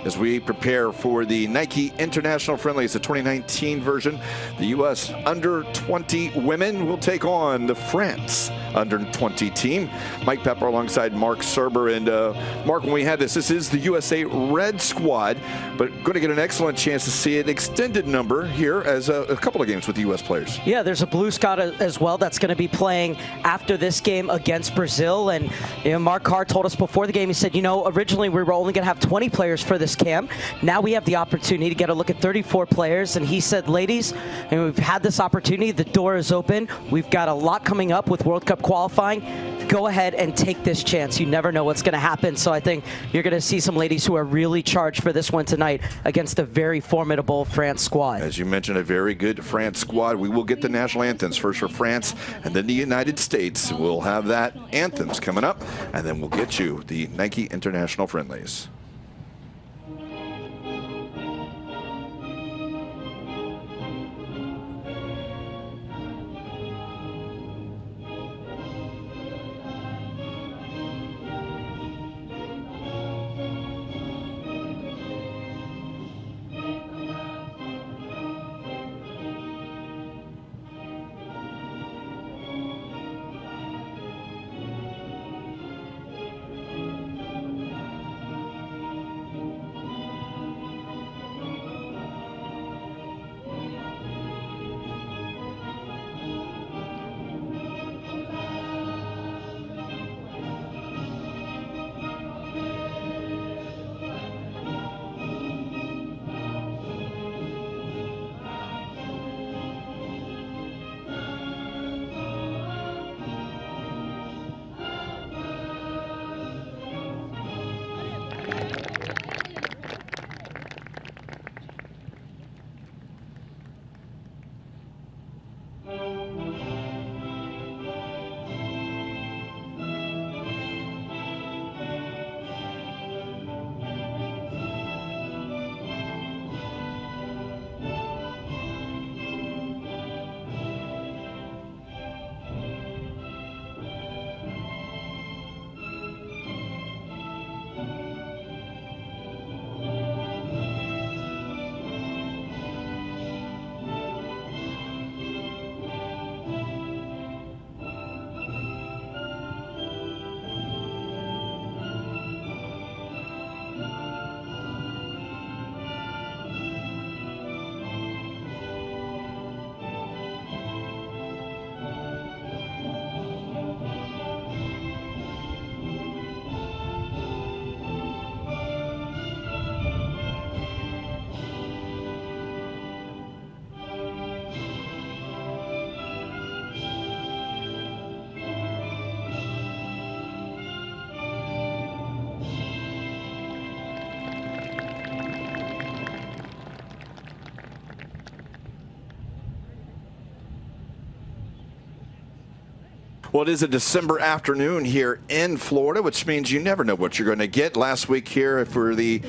as we prepare for the Nike International Friendlies, the 2019 version. The U.S. under-20 women will take on the France under-20 team. Mike Pepper alongside Mark Serber. And Mark, when we had this is the USA Red Squad, but going to get an excellent chance to see an extended number here as a couple of games with the U.S. players. Yeah, there's a blue squad as well that's going to be playing after this game against Brazil. And Mark Carr told us before the game, he said, originally we were only going to have 20 players for this camp. Now we have the opportunity to get a look at 34 players. And he said, ladies, we've had this opportunity. The door is open. We've got a lot coming up with World Cup qualifying. Go ahead and take this chance. You never know what's going to happen. So I think you're going to see some ladies who are really charged for this one tonight against a very formidable France squad. As you mentioned, a very good France squad. We will get the national anthems first for France and then the United States. We'll have that anthems coming up, and then we'll get you the Nike International Friendlies. Well, it is a December afternoon here in Florida, which means you never know what you're going to get. Last week here for the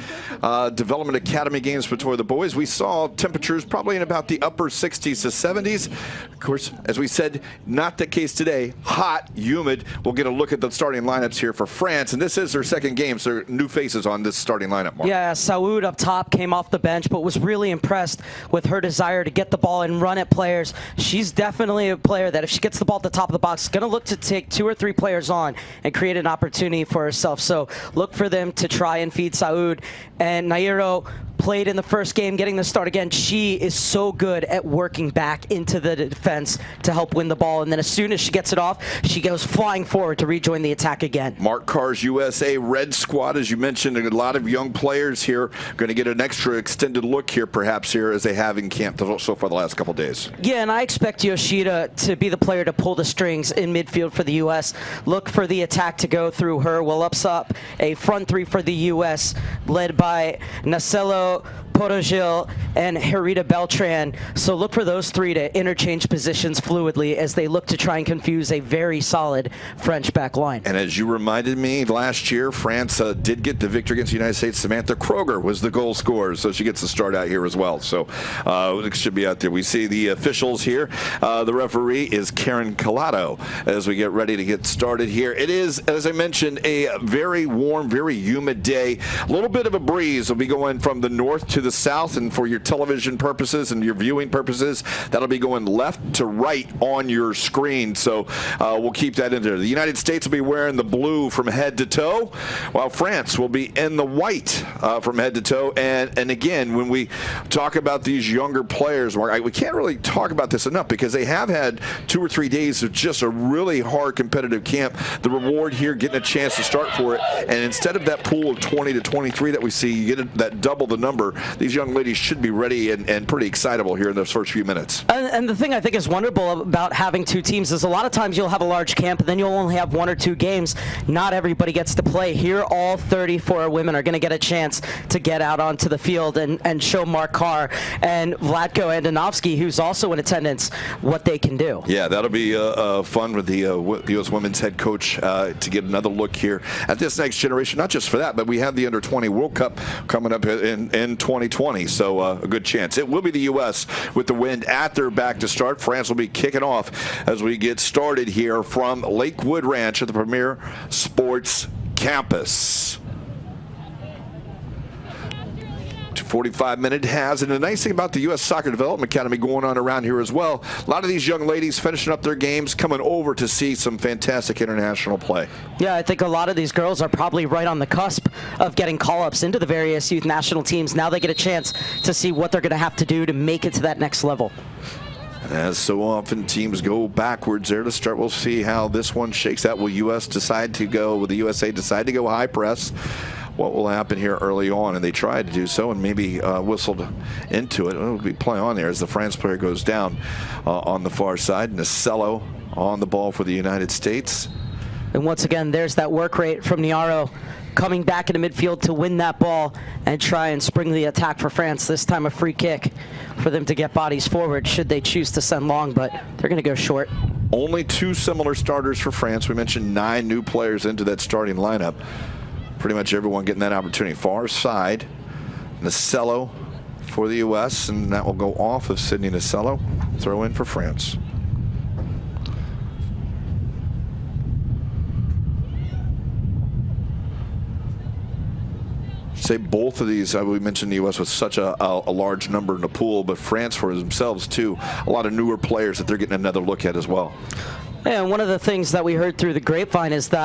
Development Academy games for the boys, we saw temperatures probably in about the upper 60s to 70s. Of course, as we said, not the case today. Hot, humid. We'll get a look at the starting lineups here for France, and this is their second game, so new faces on this starting lineup, Mark. Yeah, Saoud up top came off the bench, but was really impressed with her desire to get the ball and run at players. She's definitely a player that if she gets the ball at the top of the box, is going to look to take 2 or 3 players on and create an opportunity for herself. So look for them to try and feed Saoud. And Nairo played in the first game, getting the start again. She is so good at working back into the defense to help win the ball. And then as soon as she gets it off, she goes flying forward to rejoin the attack again. Mark Carr's USA Red Squad, as you mentioned, a lot of young players here going to get an extra extended look here, perhaps here as they have in camp so far the last couple of days. Yeah, and I expect Yoshida to be the player to pull the strings in midfield for the U.S. Look for the attack to go through her. We'll up a front 3 for the U.S. led by Nacelo Porogil, and Herita Beltran. So look for those three to interchange positions fluidly as they look to try and confuse a very solid French back line. And as you reminded me, last year, France did get the victory against the United States. Samantha Kroger was the goal scorer, so she gets to start out here as well. So it should be out there. We see the officials here. The referee is Karen Collado as we get ready to get started here. It is, as I mentioned, a very warm, very humid day. A little bit of a breeze will be going from the north to the south, and for your television purposes and your viewing purposes, that'll be going left to right on your screen. So we'll keep that in there. The United States will be wearing the blue from head to toe, while France will be in the white from head to toe. And again, when we talk about these younger players, Mark, we can't really talk about this enough because they have had 2 or 3 days of just a really hard competitive camp. The reward here, getting a chance to start for it, and instead of that pool of 20 to 23 that we see, you get that double the number. These young ladies should be ready and pretty excitable here in those first few minutes. And the thing I think is wonderful about having two teams is a lot of times you'll have a large camp and then you'll only have 1 or 2 games. Not everybody gets to play. Here, all 34 women are going to get a chance to get out onto the field and show Mark Carr and Vlatko Andonovski, who's also in attendance, what they can do. Yeah, that'll be fun with the U.S. women's head coach to get another look here at this next generation. Not just for that, but we have the Under-20 World Cup coming up in 2020, so a good chance. It will be the U.S. with the wind at their back to start. France will be kicking off as we get started here from Lakewood Ranch at the Premier Sports Campus. 45-minute has, and the nice thing about the U.S. Soccer Development Academy going on around here as well, a lot of these young ladies finishing up their games, coming over to see some fantastic international play. Yeah, I think a lot of these girls are probably right on the cusp of getting call-ups into the various youth national teams. Now they get a chance to see what they're going to have to do to make it to that next level. As so often, teams go backwards there to start. We'll see how this one shakes out. Will the USA decide to go high press? What will happen here early on? And they tried to do so and maybe whistled into it. It'll be play on there as the France player goes down on the far side. Nacello on the ball for the United States. And once again, there's that work rate from Niaro coming back into midfield to win that ball and try and spring the attack for France. This time a free kick for them to get bodies forward should they choose to send long, but they're going to go short. Only 2 similar starters for France. We mentioned 9 new players into that starting lineup. Pretty much everyone getting that opportunity. Far side, Nacello for the U.S., and that will go off of Sydney Nacello. Throw in for France. Say both of these, we mentioned the U.S. with such a large number in the pool, but France for themselves too, a lot of newer players that they're getting another look at as well. And one of the things that we heard through the grapevine is that